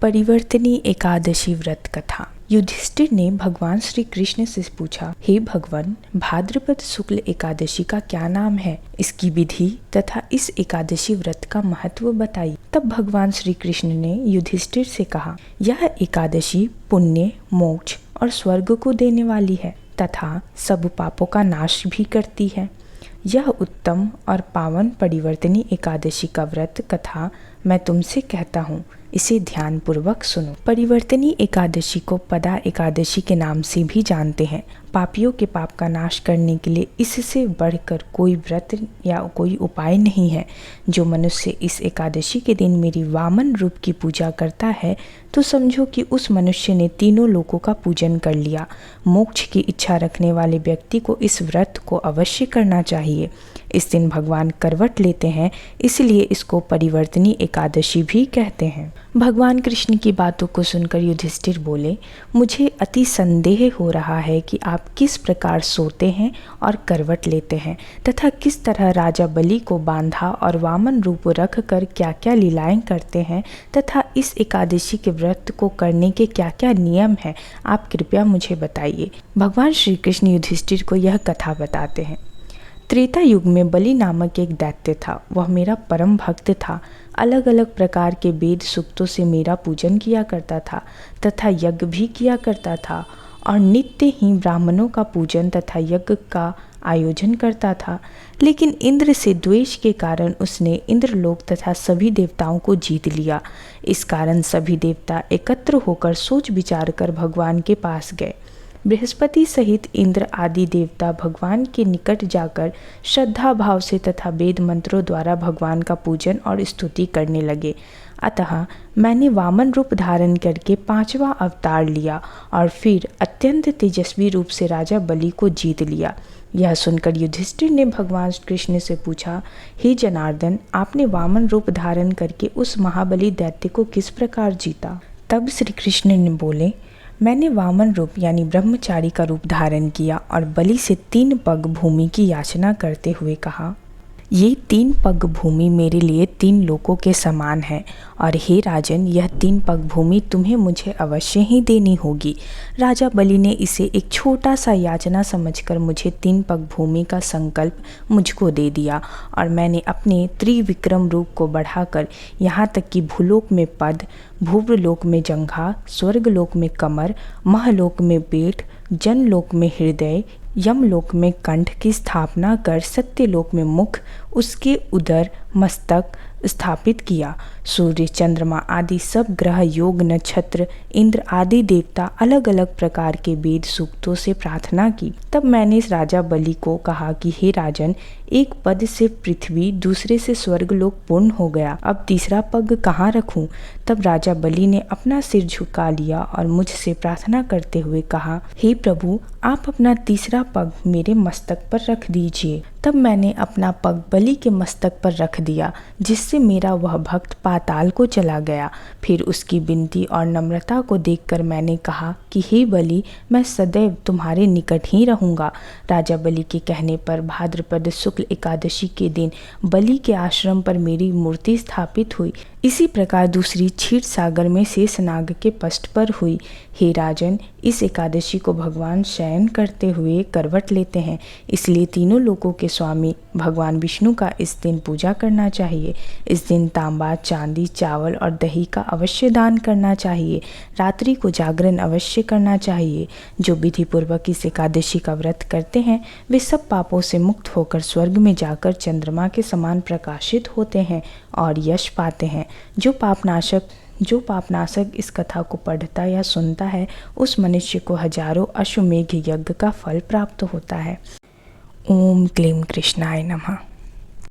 परिवर्तनी एकादशी व्रत कथा। युधिष्ठिर ने भगवान श्री कृष्ण से पूछा, हे भगवान, भाद्रपद शुक्ल एकादशी का क्या नाम है, इसकी विधि तथा इस एकादशी व्रत का महत्व बताइए। तब भगवान श्री कृष्ण ने युधिष्ठिर से कहा, यह एकादशी पुण्य, मोक्ष और स्वर्ग को देने वाली है तथा सब पापों का नाश भी करती है। यह उत्तम और पावन परिवर्तनी एकादशी का व्रत कथा मैं तुमसे कहता हूँ, इसे ध्यानपूर्वक सुनो। परिवर्तनी एकादशी को पदा एकादशी के नाम से भी जानते हैं। पापियों के पाप का नाश करने के लिए इससे बढ़कर कोई व्रत या कोई उपाय नहीं है। जो मनुष्य इस एकादशी के दिन मेरी वामन रूप की पूजा करता है तो समझो कि उस मनुष्य ने तीनों लोकों का पूजन कर लिया। मोक्ष की इच्छा रखने वाले व्यक्ति को इस व्रत को अवश्य करना चाहिए। इस दिन भगवान करवट लेते हैं, इसलिए इसको परिवर्तनी एकादशी भी कहते हैं। भगवान कृष्ण की बातों को सुनकर युधिष्ठिर बोले, मुझे अति संदेह हो रहा है कि आप किस प्रकार सोते हैं और करवट लेते हैं तथा किस तरह राजा बलि को बांधा और वामन रूप रख कर क्या क्या लीलाएं करते हैं तथा इस एकादशी के व्रत को करने के क्या क्या नियम हैं, आप कृपया मुझे बताइए। भगवान श्री कृष्ण युधिष्ठिर को यह कथा बताते हैं। त्रेता युग में बलि नामक एक दैत्य था। वह मेरा परम भक्त था। अलग अलग प्रकार के वेद सूक्तों से मेरा पूजन किया करता था तथा यज्ञ भी किया करता था और नित्य ही ब्राह्मणों का पूजन तथा यज्ञ का आयोजन करता था। लेकिन इंद्र से द्वेष के कारण उसने इंद्रलोक तथा सभी देवताओं को जीत लिया। इस कारण सभी देवता एकत्र होकर सोच विचार कर भगवान के पास गए। बृहस्पति सहित इंद्र आदि देवता भगवान के निकट जाकर श्रद्धा भाव से तथा वेद मंत्रों द्वारा भगवान का पूजन और स्तुति करने लगे। अतः मैंने वामन रूप धारण करके 5वां अवतार लिया और फिर अत्यंत तेजस्वी रूप से राजा बलि को जीत लिया। यह सुनकर युधिष्ठिर ने भगवान कृष्ण से पूछा, हे जनार्दन, आपने वामन रूप धारण करके उस महाबली दैत्य को किस प्रकार जीता? तब श्री कृष्ण ने बोले, मैंने वामन रूप यानी ब्रह्मचारी का रूप धारण किया और बलि से 3 पग भूमि की याचना करते हुए कहा, ये 3 पग भूमि मेरे लिए 3 लोकों के समान है और हे राजन, यह 3 पग भूमि तुम्हें मुझे अवश्य ही देनी होगी। राजा बलि ने इसे एक छोटा सा याचना समझकर मुझे 3 पग भूमि का संकल्प मुझको दे दिया और मैंने अपने त्रिविक्रम रूप को बढ़ाकर यहाँ तक कि भूलोक में पद, भूवलोक में जंघा, स्वर्गलोक में कमर, महलोक में पेट, जनलोक में हृदय, यमलोक में कंठ की स्थापना कर सत्यलोक में मुख, उसके उदर, मस्तक स्थापित किया। सूर्य, चंद्रमा आदि सब ग्रह, योग, नक्षत्र, इंद्र आदि देवता अलग अलग प्रकार के वेद सूक्तों से प्रार्थना की। तब मैंने इस राजा बलि को कहा कि हे राजन, एक पद से पृथ्वी, दूसरे से स्वर्गलोक पूर्ण हो गया, अब तीसरा पग कहाँ रखूं? तब राजा बलि ने अपना सिर झुका लिया और मुझसे प्रार्थना करते हुए कहा, हे प्रभु, आप अपना तीसरा पग मेरे मस्तक पर रख दीजिए। तब मैंने अपना पग बलि के मस्तक पर रख दिया, जिससे मेरा वह भक्त पाताल को चला गया। फिर उसकी विनती और नम्रता को देखकर मैंने कहा कि हे बलि, मैं सदैव तुम्हारे निकट ही रहूँगा। राजा बलि के कहने पर भाद्रपद शुक्ल एकादशी के दिन बलि के आश्रम पर मेरी मूर्ति स्थापित हुई। इसी प्रकार दूसरी क्षीर सागर में शेषनाग के पष्ठ पर हुई। हे राजन, इस एकादशी को भगवान शयन करते हुए करवट लेते हैं, इसलिए तीनों लोकों के स्वामी भगवान विष्णु का इस दिन पूजा करना चाहिए। इस दिन तांबा, चांदी, चावल और दही का अवश्य दान करना चाहिए। रात्रि को जागरण अवश्य करना चाहिए। जो विधि पूर्वक इस एकादशी का व्रत करते हैं वे सब पापों से मुक्त होकर स्वर्ग में जाकर चंद्रमा के समान प्रकाशित होते हैं और यश पाते हैं। जो पापनाशक इस कथा को पढ़ता या सुनता है, उस मनुष्य को हजारों अश्वमेघ यज्ञ का फल प्राप्त होता है। ओम क्लीं कृष्णाय नमः।